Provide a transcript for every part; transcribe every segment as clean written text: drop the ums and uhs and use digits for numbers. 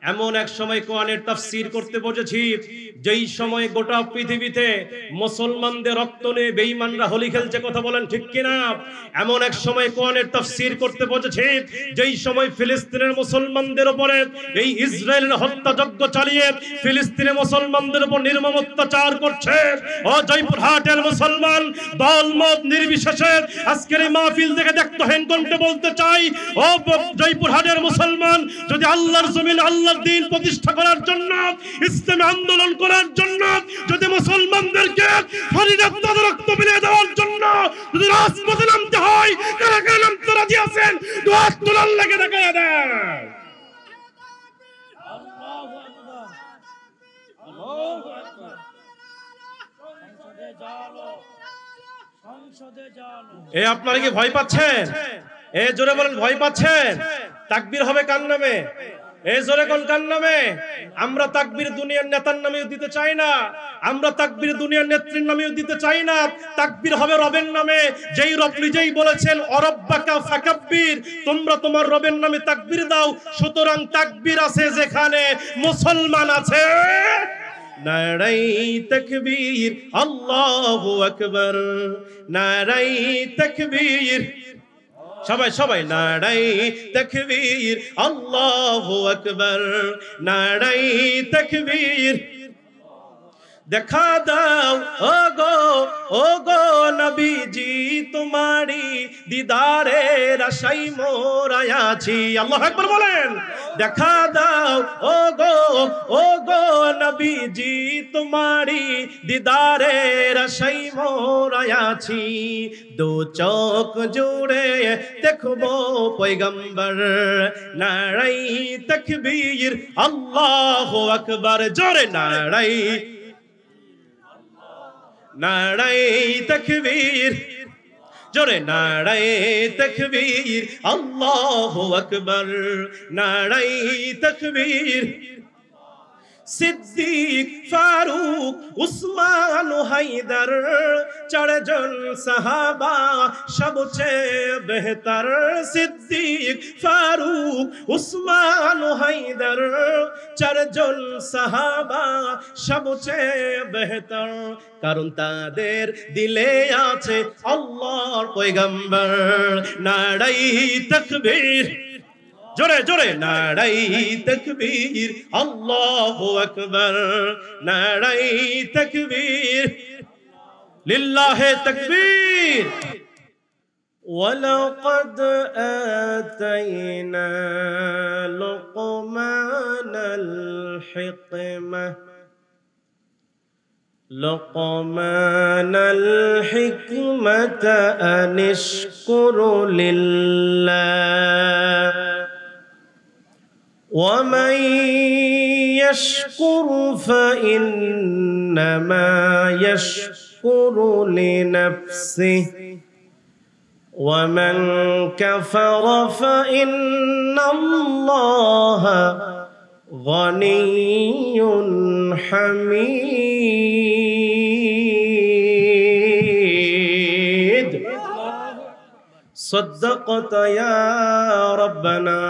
এমন এক সময় কোরআনের তাফসীর করতে বসেছি যেই সময় গোটা পৃথিবীতে মুসলমানদের রক্ত নিয়ে বেঈমানরা হোলি খেলছে, কথা বলেন ঠিক কিনা? এমন এক সময় কোরআনের তাফসীর করতে বসেছি যেই সময় ফিলিস্তিনের মুসলমানদের উপরে এই ইসরায়েলের হত্যাযজ্ঞ চালিয়ে ফিলিস্তিনের মুসলমানদের উপর নির্মম অত্যাচার করছে। ও জয়পুরহাটের মুসলমান, দল মত নির্বিশেষে আজকের এই মাহফিল থেকে দেখতহীন কণ্ঠে বলতে চাই, ও জয়পুরহাটের মুসলমান, যদি আল্লাহর জমিনে আল্লাহর দ্বীন প্রতিষ্ঠা করার জন্য, ইসলামী আন্দোলন করার জন্য, যদি মুসলমানদেরকে রক্ত বিলিয়ে দেওয়ার জন্য যদি রাজপথে নামতে হয়, কারা কারা নামতে রাজি আছেন? দুহাত তোলার লাগে দেখা দেন। এ আপনারা কি ভয় পাচ্ছেন? এ জোরে বলেন, ভয় পাচ্ছেন? তাকবীর হবে কার নামে? এ জোরে কোন কার নামে? আমরা তাকবীর দুনিয়ার নেতার নামেও দিতে চাই না, আমরা তাকবীর দুনিয়ার নেত্রীর নামেও দিতে চাই না। তাকবীর হবে রবের নামে, যেই রব নিজেই বলেছেন অরব্বাকা ফাকাব্বির, তোমরা তোমার রবের নামে তাকবীর দাও। সুতরাং তাকবীর আছে যেখানে মুসলমান আছে। নারাই তাকবীর, আল্লাহু আকবার, নারাই তাকবীর, সবাই সবাই নারাই তাকবীর, আল্লাহু আকবার, নারাই তাকবীর। দেখা দাও ও গো নবীজি, তোমারি দিদারের আশায় মোরা আছি। আল্লাহু আকবার বলেন। দেখা দাও ও গো নবীজি, তোমারি দিদারের আশায় মোরা আছি। দু চোখ জুড়ে দেখবো পয়গম্বর, নারাই তাকবীর, আল্লাহু আকবার, জোরে নারাই, নারায়ে তাকবীর, জোরে নারায়ে তাকবীর, আল্লাহু আকবার, নারায়ে তাকবীর। সিদ্দিক, ফারুক, উসমান, হায়দার, চারজন সাহাবা সবচেয়ে বেহতর। সিদ্দিক, ফারুক, উসমান, হায়দার, চারজন সাহাবা সবচেয়ে বেহতর, কারণ তাদের দিলে আছে আল্লাহর পয়গম্বর। নারায়ে তাকবীর, জোরে জোরে নারাই তাকবীর, আল্লাহু আকবার, নারাই তাকবীর, লিল্লাহি তাকবীর। ওয়ালাকাদ আতাইনা লুকমানাল হিকমাহ, লুকমানাল হিকমাতা আনিশকুর লিল্লাহ, ومن يشكر فإنما يشكر لنفسه ومن كفر فإن الله غني حميد. صدقت يا ربنا.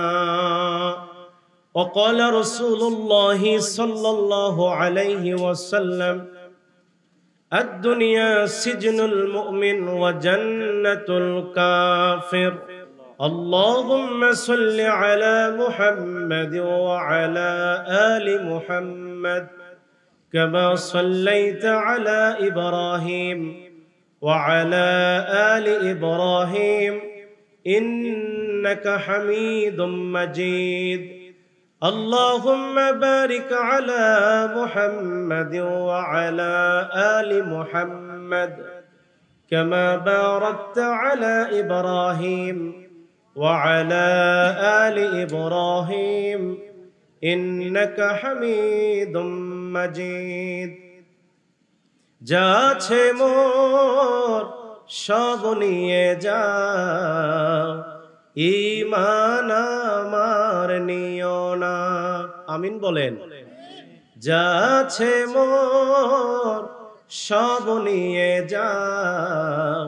وقال رسول الله صلى الله عليه وسلم: الدنيا سجن المؤمن وجنة الكافر. اللهم صل على محمد وعلى آل محمد كما صليت على إبراهيم وعلى آل إبراهيم إنك حميد مجيد. اللهم بارك على محمد وعلى آل محمد كما باركت على إبراهيم وعلى آل إبراهيم إنك حميد مجيد. যাচ্ছে মোর সব নিয়ে যাও, ঈমান আমার নিও না। আমিন বলেন। যাচ্ছে মোর সব নিয়ে যাও,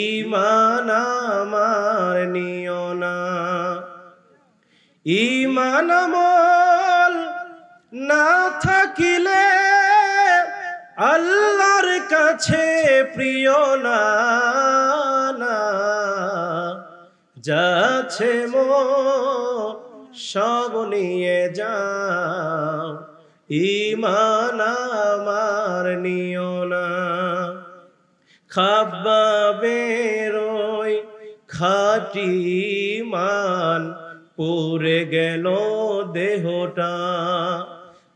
ঈমান আমার নিও না। ঈমান আমার আল্লাহর কাছে প্রিয় না না, যাচ্ছে মন সব নিয়ে যাও, ঈমান আমার নিও না। খাবাবের ওই খাঁটি ঈমান পুড়ে গেল দেহটা,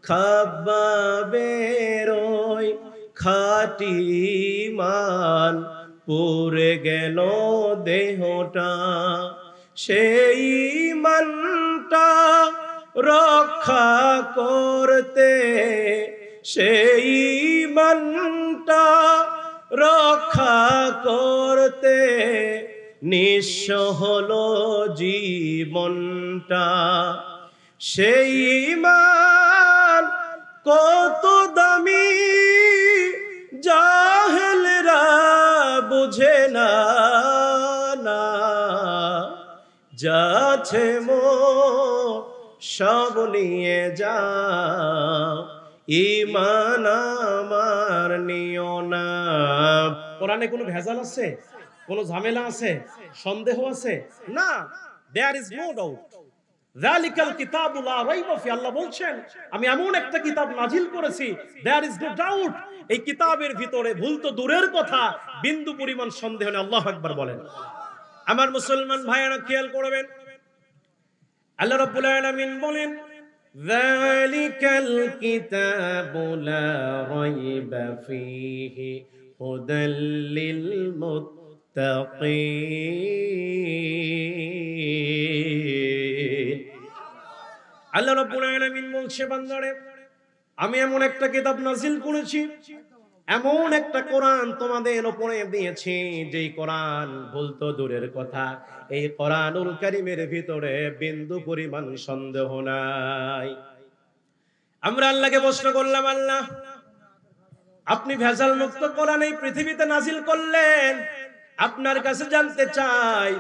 খাবাবের ওই খাঁটি ঈমান পুড়ে গেল দেহটা। সেই ঈমানটা রক্ষা করতে, সেই ঈমানটা রক্ষা করতে নিঃস্ব হলো জীবনটা। সেই ঈমান কত দামি জাহেলরা বুঝে না না, যাচ্ছে মন সব নিয়ে যাও, ঈমান আমার নিও না। কোরআনে কোনো ভেজাল আছে, কোনো ঝামেলা আছে, সন্দেহ আছে? না, দেয়ার ইজ নো ডাউট। যালিকাল কিতাবু লা রাইবা ফি, আল্লাহ বলছেন আমি এমন একটা কিতাব নাজিল করেছি, দেয়ার ইজ নো ডাউট, এই কিতাবের ভিতরে ভুল তো দূরের কথা, বিন্দু পরিমাণ সন্দেহ নেই। আল্লাহু আকবার বলেন। আমার মুসলমান ভাইয়েরা খেয়াল করবেন, আল্লাহ রাব্বুল আলামিন বলেন যালিকাল কিতাবু লা রাইবা ফীহি হুদাল লিল মুত্তাকিন। আল্লাহ রাব্বুল আলামিন বলছে বান্দারে আমি এমন একটা কিতাব নাজিল করেছি, এমন একটা কোরআন তোমাদের উপরে দিয়েছি, যেই কোরআন ভুল তো দূরের কথা, এই কোরআনুল কারীমের ভিতরে বিন্দু পরিমাণ সন্দেহ নাই। আমরা আল্লাহকে প্রশ্ন করলাম, আল্লাহ আপনি ভেজাল মুক্ত কোরআন এই পৃথিবীতে নাজিল করলেন, আপনার কাছে জানতে চাই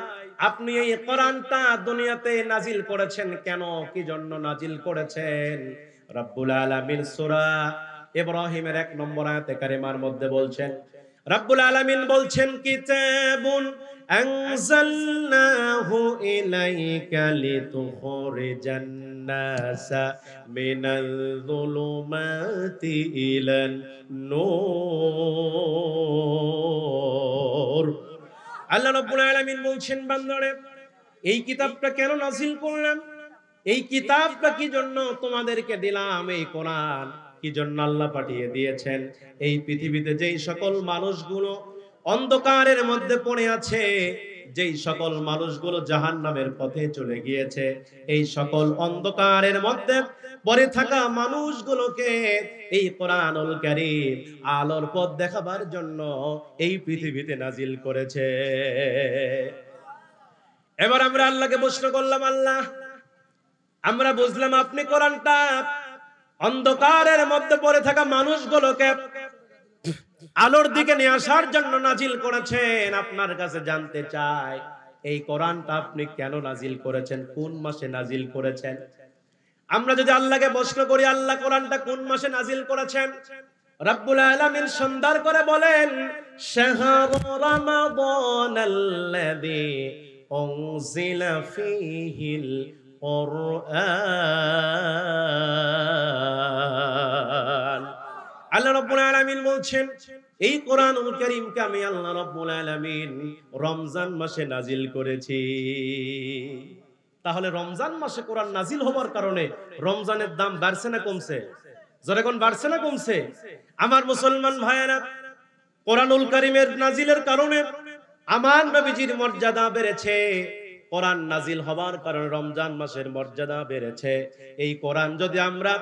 আপনি এই কোরআনটা দুনিয়াতে নাজিল করেছেন কেন, কি জন্য নাজিল করেছেন? রব্বুল আলামিন সূরা ইব্রাহিমের 1 নম্বর আয়াতে কারিমার মধ্যে বলছেন, রব্বুল আলামিন বলছেন কিতাবুন আনজালনাহু ইলাইকা লিতুখরিজান নাসা মিনাল যুলুমাতি ইলান নূর। আল্লাহ রাব্বুল আলামিন বলছেন বান্দারে এই কিতাবটা কেন নাজিল করলাম, এই কিতাবটা কি জন্য তোমাদেরকে দিলাম, এই কোরআন কি জন্য আল্লাহ পাঠিয়ে দিয়েছেন? এই পৃথিবীতে যেই সকল মানুষগুলো অন্ধকারের মধ্যে পড়ে আছে, যেই সকল মানুষগুলো জাহান্নামের পথে চলে গিয়েছে, এই সকল অন্ধকারের মধ্যে পড়ে থাকা মানুষগুলোকে এই কোরআনুল কারীম আলোর পথ দেখাবার জন্য এই পৃথিবীতে নাজিল করেছে। এবার আমরা আল্লাহকে প্রশ্ন করলাম, আল্লাহ আমরা বুঝলাম আপনি কোরআনটা অন্ধকারের মধ্যে পড়ে থাকা মানুষগুলোকে আলোর দিকে নিয়ে আসার জন্য নাজিল করেছেন। আপনার কাছে জানতে চাই এই কোরআনটা আপনি কেন নাজিল করেছেন, কোন মাসে নাজিল করেছেন? আমরা যদি আল্লাহকে প্রশ্ন করি আল্লাহ কোরআনটা কোন মাসে নাজিল করেছেন, রব্বুল আলামিন সুন্দর করে বলেন শাহরু রমাদানাল্লাযী উনজিলা ফীহিল কুরআন। আল্লাহ রাব্বুল আলামিন বলছেন এই কোরআনুল কারীমকে আমি আল্লাহ রাব্বুল আলামিন রমজান মাসে নাজিল করেছি। তাহলে রমজান মাসে কোরআন নাজিল হওয়ার কারণে রমজানের দাম বাড়ছে না কমছে? জোরে কোন বাড়ছে না কমছে? আমার মুসলমান ভাইয়েরা, কোরআনুল কারীমের নাজিলের কারণে আমার নবীজির মর্যাদা বেড়েছে, কোরআন নাজিল হওয়ার কারণে রমজান মাসের মর্যাদা বেড়েছে। এই কোরআন যদি আমরা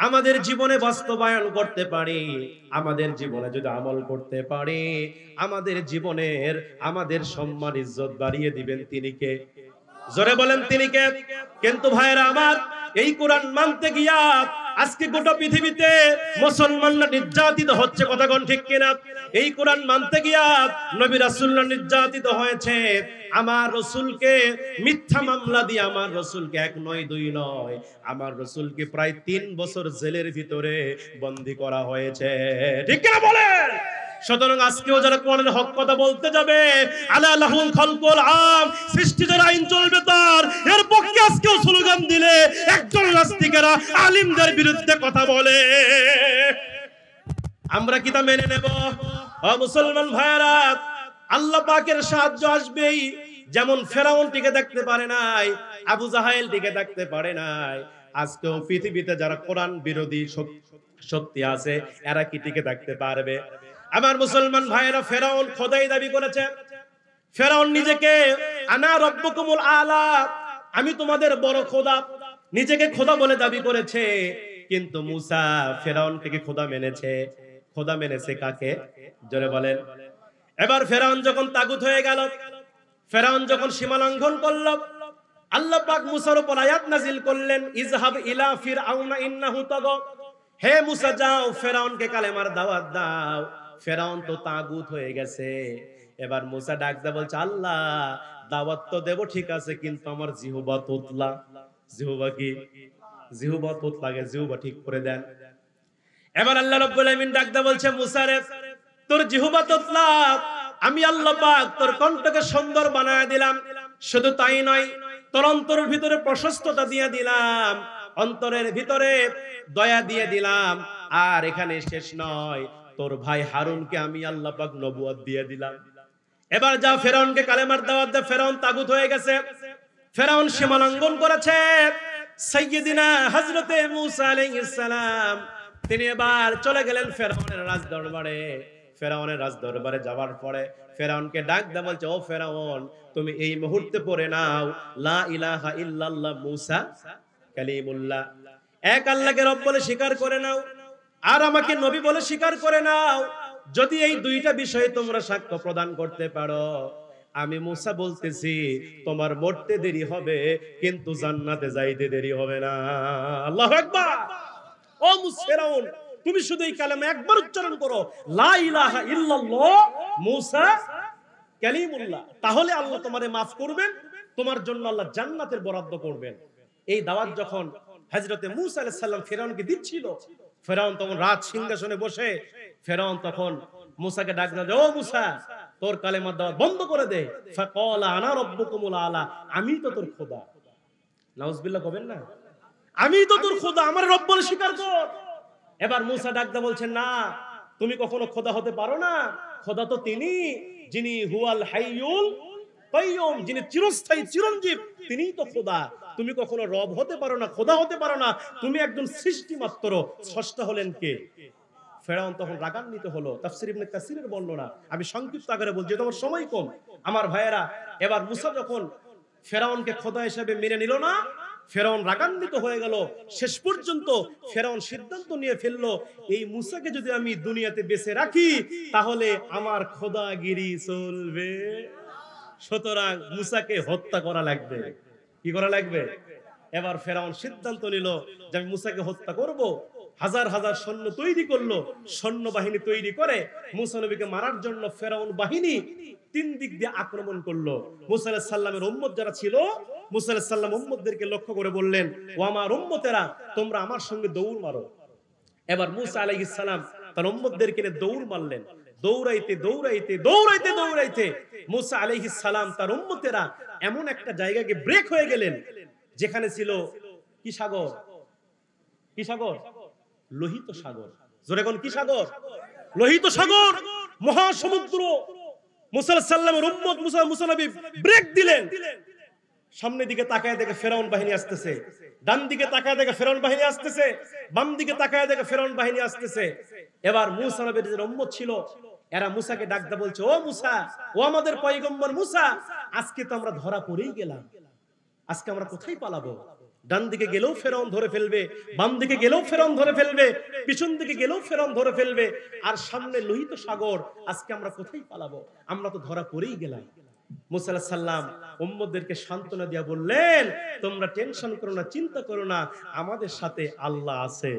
আমাদের জীবনে বাস্তবায়ন করতে পারি, আমাদের জীবনে যদি আমল করতে পারি, আমাদের জীবনের আমাদের সম্মান ইজ্জত বাড়িয়ে দিবেন তিনি কে? জোরে বলেন তিনি কে? কিন্তু ভাইরা আমার, এই কোরআন মানতে গিয়া আজকে গোটা পৃথিবীতে মুসলমানরা নির্যাতিত হচ্ছে, কথা কোন ঠিক কিনা? এই কোরআন মানতে গিয়া নবী রাসূলরা নির্যাতিত হয়েছে। আমার রাসূলকে মিথ্যা মামলা দিয়ে আমার রাসূলকে 1 নয় 2 নয়, আমার রাসূলকে প্রায় 3 বছর জেলের ভিতরে বন্দী করা হয়েছে, ঠিক কিনা বলেন? সুতরাং আজকেও যারা কোরআনের হক কথা বলতে যাবে, আলা লাহুল খালকুল আম, সৃষ্টিদের আইন চলবে তার, এর পক্ষে আজকেও স্লোগান দিলে একজন নাস্তিকেরা আলিমদের বিরুদ্ধে কথা বলে, আমরা কি তা মেনে নেব? ও মুসলমান ভাইরা, আল্লাহ পাকের সাহায্য আসবেই। যেমন ফেরাউন টিকে থাকতে পারে নাই, আবু জাহেল টিকে থাকতে পারে নাই, আজকেও পৃথিবীতে যারা কোরআন বিরোধী শক্তি আছে এরা কি টিকে থাকতে পারবে? আমার মুসলমান ভাইরা, ফেরাউন খোদাই দাবি করেছে। ফেরাউন নিজেকে আনা রব্বুকুমুল আলা, আমি তোমাদের বড় খোদা, নিজেকে খোদা বলে দাবি করেছে। কিন্তু মুসা ফেরাউন থেকে খোদা মেনেছে। খোদা মেনেছে কাকে? জোরে বলেন। এবার ফেরাউন যখন তাগুত হয়ে গেল, ফেরাউন যখন সীমা লঙ্ঘন করল, আল্লাহ পাক মুসার উপর আয়াত নাজিল করলেন, ইযহাব ইলা ফিরআউনা ইন্নাহু তাগা, হে মুসা যাও ফেরাউনকে কালেমার দাওয়াত দাও, ফেরাউন তো তাগুত হয়ে গেছে। এবার মুসা ডাক দে বলছে, আল্লাহ দাওয়াত তো দেব ঠিক আছে, কিন্তু আমার জিহবা তোতলা। জিহবা কি? জিহবা তোতলাকে জিহবা ঠিক করে দেন। এবার আল্লাহ রাব্বুল আলামিন ডাক দে বলছে, মুসা রে, তোর জিহবা তোতলা, আমি আল্লাহ পাক তোর কণ্ঠকে সুন্দর বানায় দিলাম। শুধু তাই নয়, তোর অন্তরের ভিতরে প্রশস্ততা দিয়ে দিলাম, অন্তরের ভিতরে দয়া দিয়ে দিলাম। আর এখানে শেষ নয়, তোর ভাই হারুনকে আমি আল্লাহ পাক নবুয়ত দিয়ে দিলাম। এবার যা ফেরাউনকে কালেমার দাওয়াত দে। ফেরাউন তাগুত হয়ে গেছে, ফেরাউন সীমা লঙ্ঘন করেছে। সাইয়্যিদিনা হযরতে মূসা আলাইহিস সালাম তিনি এবার চলে গেলেন ফেরাউনের রাজ দরবারে। ফেরাউনের রাজ দরবারে যাওয়ার পরে ফেরাউনকে ডাক দে বলছে, ও ফেরাউন, তুমি এই মুহূর্তে পড়ে নাও লা ইলাহা ইল্লাল্লাহ মূসা কালিমুল্লাহ, এক আল্লাহকে রব বলে স্বীকার করে নাও, আর আমাকে নবী বলে স্বীকার করে নাও। যদি এই দুইটা বিষয়ে তোমরা সাক্ষ্য প্রদান করতে পারো, আমি মূসা বলতেছি তোমার মরতে দেরি হবে, কিন্তু জান্নাতে যাইতে দেরি হবে না। আল্লাহু আকবার। ও ফেরাউন, তুমি শুধু এই কালেমা একবার উচ্চারণ করো, লা ইলাহা ইল্লাল্লাহ মূসা কালিমুল্লাহ, তাহলে আল্লাহ তোমারে maaf করবেন, তোমার জন্য আল্লাহ জান্নাতের বরাদ্দ করবেন। এই দাওয়াত যখন হযরতে মূসা আলাইহিস সালাম ফেরাউনকে দিচ্ছিল, ফেরাউন তখন রাজ সিংহাসনে বসে, ফেরাউন তখন মূসাকে ডাক দিল, ও মূসা, তোর কালেমার দাওয়াত বন্ধ করে দে। ফাকালা আনা রাব্বুকুমুল আলা, আমি তো তোর খোদা। নাউজুবিল্লাহ কবেন না, আমি তো তোর খোদা, আমার রব বলে স্বীকার কর। এবার মূসা ডাক দে বলছেন, না, তুমি কখনো খোদা হতে পারো না। খোদা তো তিনি, যিনি হুয়াল হাইয়ুল কাইয়ুম, যিনি চিরস্থায়ী চিরঞ্জীব, তিনিই তো খোদা। তুমি কখনো রব হতে পারো না, খোদা হতে পারো না, তুমি একজন সৃষ্টি মাত্র। স্রষ্টা হলেন কে? ফেরাউন তখন রাগান্বিত হলো। তাফসীর ইবনে কাসিরের বর্ণনা, আমি সংক্ষিপ্ত আকারে বলছি, তোমার সময় কম আমার ভাইয়েরা। এবার মূসা যখন ফেরাউনকে খোদা হিসেবে মেনে নিল না, ফেরাউন রাগান্বিত হয়ে গেল। শেষ পর্যন্ত ফেরাউন সিদ্ধান্ত নিয়ে ফেললো, এই মূসাকে যদি আমি দুনিয়াতে বেঁচে রাখি তাহলে আমার খোদাগিরি চলবে, সুতরাং মূসাকে হত্যা করা লাগবে। কি করা লাগবে? এবার ফেরাউন সিদ্ধান্ত নিল যে আমি মূসাকে হত্যা করব। হাজার হাজার সৈন্য তৈরি করলো, সৈন্য বাহিনী তৈরি করে মূসা নবীকে মারার জন্য ফেরাউন বাহিনী 3 দিক দিয়ে আক্রমণ করলো। মূসা আলাইহিস সালামের উম্মত যারা ছিল, মূসা আলাইহিস সালাম উম্মতদেরকে লক্ষ্য করে বললেন, ও আমার উম্মতেরা, তোমরা আমার সঙ্গে দৌড় মারো। এবার মূসা আলাইহিস সালাম তার উম্মতদেরকে নিয়ে দৌড় মারলেন। দৌড়াইতে দৌড়াইতে দৌড়াইতে দৌড়াইতে মূসা আলাইহিস সালাম তার উম্মতেরা এমন একটা জায়গায় ব্রেক হয়ে গেলেন, যেখানে ছিল কি সাগর? কি সাগর? লোহিত সাগর। জোরে কোন কি সাগর? লোহিত সাগর, মহাসমুদ্র। মূসা আলাইহিস সালামের উম্মত মূসা নবী ব্রেক দিলেন। সামনের দিকে তাকায় দেখে ফেরাউন বাহিনী আসতেছে, ডান দিকে তাকায় দেখে ফেরাউন বাহিনী আসতেছে, বাম দিকে তাকায় দেখে ফেরাউন বাহিনী আসতেছে। এবার মূসা নবীর যে উম্মত ছিল, এরা মূসাকে ডাকতে বলছে, ও মূসা, ও আমাদের পয়গম্বর মূসা, আজকে তো আমরা ধরা পড়েই গেলাম, আজকে আমরা কোথায় পালাবো? ডান দিকে গেলেও ফেরাউন ধরে ফেলবে, বাম দিকে গেলেও ফেরাউন ধরে ফেলবে, পিছন দিকে গেলেও ফেরাউন ধরে ফেলবে, আর সামনে লোহিত সাগর, আজকে আমরা কোথায় পালাবো? আমরা তো ধরা পড়েই গেলাম। মুসা আলাইহিস সালাম উম্মতদেরকে সান্ত্বনা দিয়া বললেন, তোমরা টেনশন করো না, চিন্তা করো না, আমাদের সাথে আল্লাহ আছে।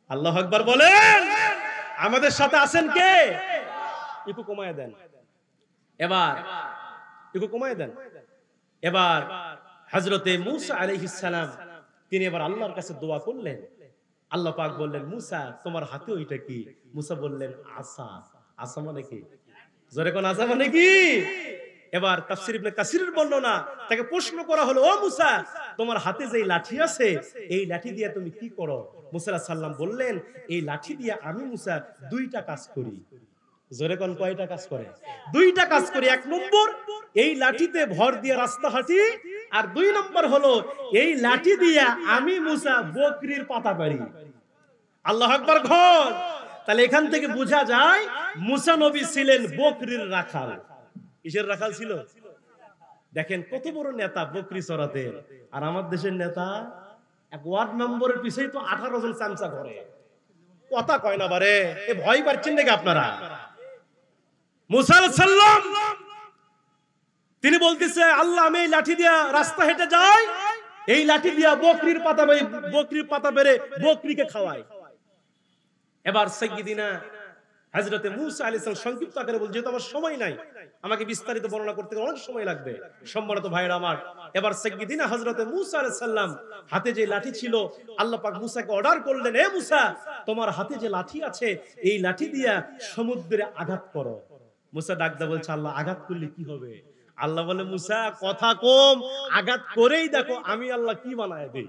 আল্লাহু আকবার বলেন। আমাদের সাথে আছেন কে? একটু কমায় দেন এবার, একটু কমায় দেন এবার। হযরতে মূসা আলাইহিস সালাম তিনি এবার আল্লাহর কাছে দোয়া করলেন। আল্লাহ পাক বললেন, মূসা তোমার হাতে ওইটা কি? মূসা বললেন, আসা। আসা মানে কি? জোরে কোন আসা মানে কি? এবার তাফসীর ইবনে কাসিরের বর্ণনা, তাকে প্রশ্ন করা হলো, ও মূসা তোমার হাতে যে লাঠি আছে এই লাঠি দিয়ে তুমি কি করো? মূসা আলাইহিস সালাম বললেন, এই লাঠি দিয়ে আমি মূসা দুইটা কাজ করি। জোরে কোন কয়টা কাজ করে? দুইটা কাজ করি। এক নম্বর, এই লাঠিতে ভর দিয়ে রাস্তা হাঁটি, আর দুই নম্বর হলো এই লাঠি দিয়ে আমি মূসা বকরির পাতা পারি। আল্লাহু আকবার ঘর। তাহলে এখান থেকে বোঝা যায় মূসা নবী ছিলেন বকরির রাখাল। কিসের রাখাল ছিল? দেখেন কত বড় নেতা, বকরি চড়াতে। আর আমার দেশের নেতা এক ওয়ার্ড মেম্বারের পিছেই তো 18 জন চামচা করে, কথা কয় না বারে। এ ভয় পাচ্ছেন নাকি আপনারা? মূসা আলাইহিস সালাম তিনি বলতেছে, আল্লাহ আমি এই লাঠি দিয়া রাস্তা হেঁটে যাই, এই লাঠি দিয়া বকরির পাতা বেরে বকরিকে খাওয়াই। এবার সাইয়্যিদিনা হযরতে মূসা আলাইহিস সালাম সংক্ষিপ্ত আকারে বলছে, যেহেতু আমার সময় নাই, আমাকে বিস্তারিত বর্ণনা করতে অনেক সময় লাগবে। সম্মানিত ভাইরা আমার, এবার সাইয়্যিদিনা হযরতে মূসা আলাইহিস সালাম হাতে যে লাঠি ছিল, আল্লাহ পাক মূসাকে অর্ডার করলেন, এ মূসা তোমার হাতে যে লাঠি আছে এই লাঠি দিয়া সমুদ্রে আঘাত করো। মূসা ডাক দিয়ে বলছে, আল্লাহ আঘাত করলে কি হবে? আল্লাহ বলে, মূসা কথা কম, আঘাত করেই দেখো আমি আল্লাহ কি বানায় দেই।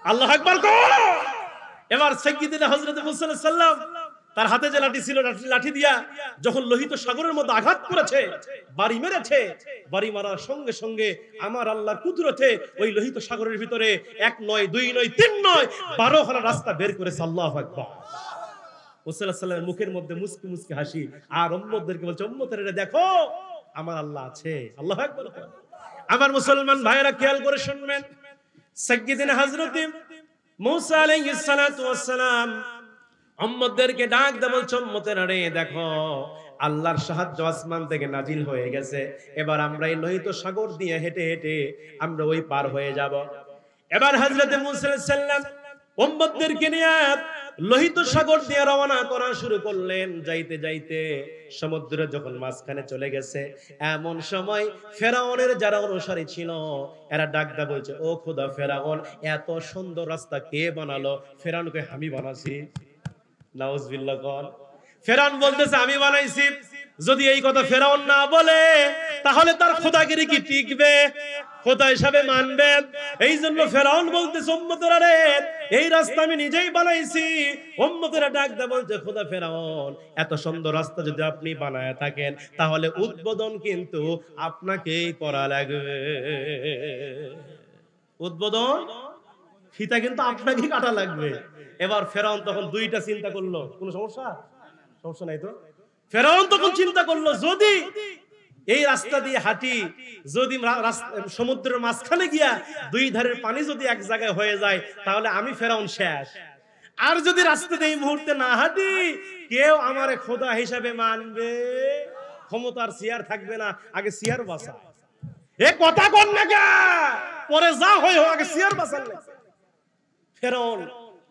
আল্লাহু আকবার কও। এবার সাইয়্যিদিনা হযরত মূসা আলাইহিস সালাম তার হাতে যে লাঠি ছিল, লাঠি দিয়া যখন লোহিত সাগরের মধ্যে আঘাত করেছে, বাড়ি মেরেছে, বাড়ি মারার সঙ্গে সঙ্গে আমার আল্লাহর কুদরতে ওই লোহিত সাগরের ভিতরে 1 নয় 2 নয় 3 নয় 12 খানা রাস্তা বের করেছে। আল্লাহু আকবার। মূসা আলাইহিস সালামের মুখের মধ্যে মুস্কি মুস্কি হাসি, আর উম্মতদেরকে বলছে, উম্মতেরা দেখো আমার আল্লাহ আছে। আল্লাহু আকবার। আমার মুসলমান ভাইরা খেয়াল করে শুনবেন, সাইয়্যিদিনা হযরত মূসা আলাইহিস সালাতু ওয়াস সালাম উম্মতদেরকে ডাক দিয়ে বলছে, উম্মতেরা রে দেখো আল্লাহর সাহায্য আসমান থেকে নাজিল হয়ে গেছে। এবার আমরা এই লোহিত সাগর দিয়ে হেঁটে হেঁটে আমরা ওই পার হয়ে যাব। এবার হযরতে মূসা আলাইহিস সালাম উম্মতদেরকে নিয়ে লোহিত সাগর দিয়ে রওনা করা শুরু করলেন। যাইতে যাইতে সমুদ্রে যখন মাঝখানে চলে গেছে, এমন সময় ফেরাউনের যারা অনুসারী ছিল এরা ডাক দিয়ে বলছে, ও খোদা ফেরাউন, এত সুন্দর রাস্তা কে বানালো? ফেরাউনকে আমি বানাইছি। নাউজুবিল্লাহ কর। ফেরাউন বলতেছে আমি বানাইছি। যদি এই কথা ফেরাউন না বলে তাহলে তার খোদাগিরি কি টিকবে? খোদা হিসাবে মানবে? এই জন্য ফেরাউন বলতেছে, উম্মতেরা রে এই রাস্তা আমি নিজেই বানাইছি। উম্মতেরা ডাক দিয়ে বলছে, খোদা ফেরাউন এত সুন্দর রাস্তা যদি আপনি বানায় থাকেন তাহলে উদ্বোধন কিন্তু আপনাকেই করা লাগবে। উদ্বোধন ফিতা কিন্তু আপনাকেই কাটা লাগবে। এবার ফেরাউন তখন দুইটা চিন্তা করলো, কোন সমস্যা নাই তো? ফেরাউন তখন চিন্তা করলো, যদি এই রাস্তা দিয়ে হাঁটি, যদি সমুদ্রের মাঝখানে গিয়া দুই ধারের পানি যদি এক জায়গায় হয়ে যায় তাহলে আমি ফেরাউন শেষ। আর যদি রাস্তা দিয়ে এই মুহূর্তে না হাঁটি, কেউ আমারে খোদা হিসাবে মানবে? ক্ষমতার চেয়ার থাকবে না, আগে চেয়ার বাঁচা। এ কথা কন না কে? পরে যা হয় হোক, আগে চেয়ার বাঁচার লাগবে। ফেরাউন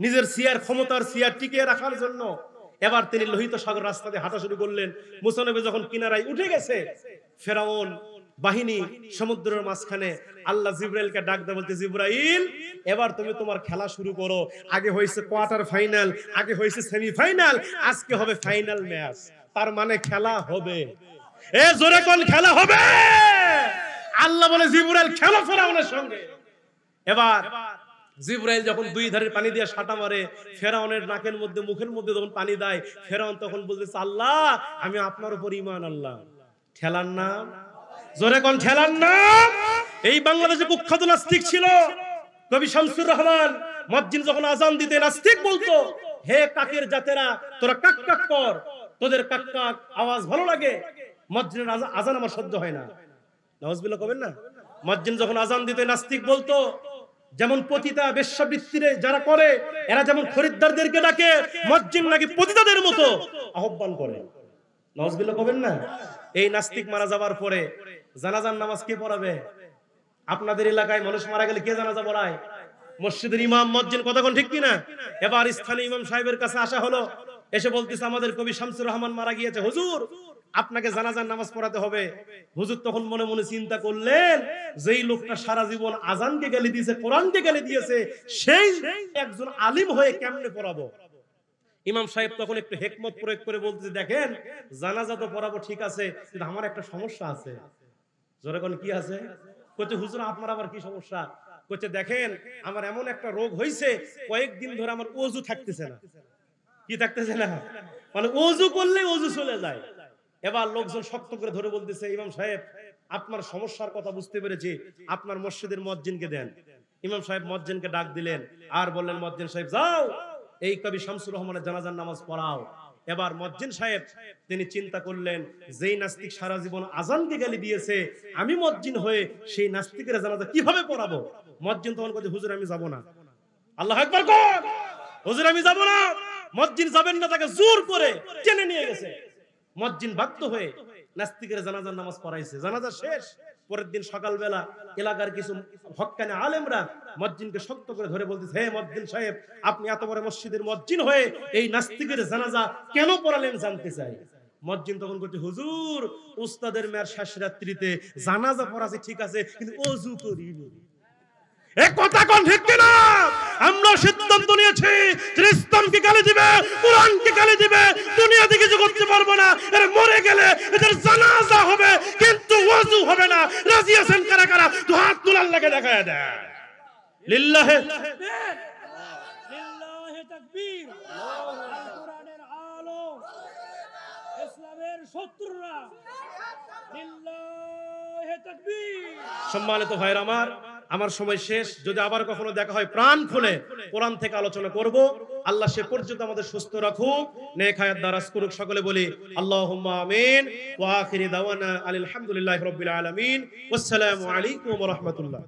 নিজের চেয়ার, ক্ষমতার চেয়ার টিকিয়ে রাখার জন্য এবার তিনি লোহিত সাগর রাস্তা দিয়ে হাঁটা শুরু করলেন। মূসা নবী যখন কিনারায় উঠে গেছে, ফেরাউন বাহিনী সমুদ্রের মাঝখানে, আল্লাহ জিবরাইলকে ডাক দিয়ে বলতে, জিবরাইল এবার তুমি তোমার খেলা শুরু করো। আগে হয়েছে কোয়ার্টার ফাইনাল, আগে হয়েছে সেমিফাইনাল, আজকে হবে ফাইনাল ম্যাচ। তার মানে খেলা হবে। এ জোরে কোন খেলা হবে? আল্লাহ বলে, জিবরাইল খেলো ফেরাউনের সঙ্গে। এবার জিবরাইল যখন দুই ধারের পানি দিয়ে সাঁটা মারে, ফেরাউনের নাকের মধ্যে মুখের মধ্যে যখন পানি দেয়, ফেরাউন তখন বলতেছে, আল্লাহ আমি আপনার উপর ঈমান আনলাম। ঠেলার নাম, জোরে কোন ঠেলার নাম? এই বাংলাদেশে কুখ্যাত নাস্তিক ছিল কবি শামসুর রহমান। মুয়াজ্জিন যখন আযান দিতে নাস্তিক বলতো, হে কাকের জাতেরা তোরা কাক কাক কর, তোদের কাক কাক আওয়াজ ভালো লাগে, মুয়াজ্জিনের আযান আমার সহ্য হয় না। নাউজুবিল্লাহ কবেন না? মুয়াজ্জিন যখন আযান দিতে নাস্তিক বলতো, যেমন পতিতা বেশ্যাবৃত্তিরে যারা করে এরা যেমন খরিদ্দারদেরকে ডাকে, মুয়াজ্জিন নাকি পতিতাদের মতো আহ্বান করে। নাউজুবিল্লাহ কবেন না? এই নাস্তিক মারা যাবার পরে জানাজার নামাজ কে পড়াবে? আপনাদের এলাকায় মানুষ মারা গেলে কে জানাজা পড়ায়? মসজিদের ইমাম মুয়াজ্জিন, কথা কোন ঠিক কিনা? এবার স্থানীয় ইমাম সাহেবের কাছে আসা হলো, এসে বলতেছে আমাদের কবি শামসুর রহমান মারা গিয়েছে, হুজুর আপনাকে জানাজার নামাজ পড়াতে হবে। হুজুর তখন মনে মনে চিন্তা করলেন, যেই লোকটা সারা জীবন আজানকে গালি দিয়েছে, কোরআনকে গালি দিয়েছে, সেই একজন আলিম হয়ে কেমনে পড়াবো? ইমাম সাহেব তখন একটু হিকমত প্রয়োগ করে বলতেছে, দেখেন জানাজা তো পড়াবো ঠিক আছে, কিন্তু আমার একটা সমস্যা আছে। জোরে কোন কি আছে? কইতে হুজুর আপনার আবার কি সমস্যা? কইতে দেখেন আমার এমন একটা রোগ হইছে, কয়েকদিন ধরে আমার ওযু থাকতেছে না। কি থাকতেছে না? মানে ওযু করলে ওযু চলে যায়। এবার লোকজন শক্ত করে ধরে বলতেছে, ইমাম সাহেব আপনার সমস্যার কথা বুঝতে পেরেছি, আপনার মসজিদের মুয়াজ্জিনকে দেন। ইমাম সাহেব মুয়াজ্জিনকে ডাক দিলেন আর বললেন, মুয়াজ্জিন সাহেব যাও এই কবি শামসুর রহমানের জানাজার নামাজ পড়াও। এবার মুয়াজ্জিন সাহেব তিনি চিন্তা করলেন, যেই নাস্তিক সারা জীবন আজানকে গালি দিয়েছে, আমি মুয়াজ্জিন হয়ে সেই নাস্তিকের জানাজা কিভাবে পড়াবো? মুয়াজ্জিন তখন বলে, হুজুর আমি যাব না। আল্লাহু আকবার কর। হুজুর আমি যাব না। মুয়াজ্জিন যাবেন না, তাকে জোর করে টেনে নিয়ে গেছে। মুয়াজ্জিন বাধ্য হয়ে নাস্তিকের জানাজার নামাজ পড়াইছে। জানাজা শেষ। পরের দিন সকালবেলা এলাকার কিছু হক্কানি আলেমরা মুয়াজ্জিনকে শক্ত করে ধরে বলতেছে, হে মুয়াজ্জিন সাহেব, আপনি এত বড় মসজিদের মুয়াজ্জিন হয়ে এই নাস্তিকের জানাজা কেন পড়ালেন জানতে চাই। মুয়াজ্জিন তখন বলছে, হুজুর উস্তাদের মেয়ের শেষ রাত্রিতে জানাজা পড়াছে ঠিক আছে, কিন্তু ওযু করিনি। এক কথা কোন ঠিক কিনা? আমরা সিদ্ধান্ত নিয়েছি যে ইসলামকে গালি দিবে, কোরআনকে গালি দিবে, দুনিয়া থেকে কিছু করতে পারবো না। এরা মরে গেলে এদের জানাজা হবে, কিন্তু ওযু হবে না। রাজি আছেন কারা কারা? তো হাত তুলে আল্লাহকে দেখায় দেয়। লিল্লাহি লিল্লাহি তাকবীর। আল কোরআনের আলো, ইসলামের শত্রুরা, লিল্লাহি তাকবীর। সম্মানিত ভাইরা আমার সময় শেষ। যদি আবার কখনো দেখা হয় প্রাণ খুলে কোরআন থেকে আলোচনা করব। আল্লাহ সে পর্যন্ত আমাদের সুস্থ রাখুক, নেক হায়াত দারাজ করুক। সকলে বলি আল্লাহুম্মা আমিন। ওয়া আখিরি দাওয়ানা আলহামদুলিল্লাহি রাব্বিল আলামিন। ওয়াসসালামু আলাইকুম ওয়া রাহমাতুল্লাহ।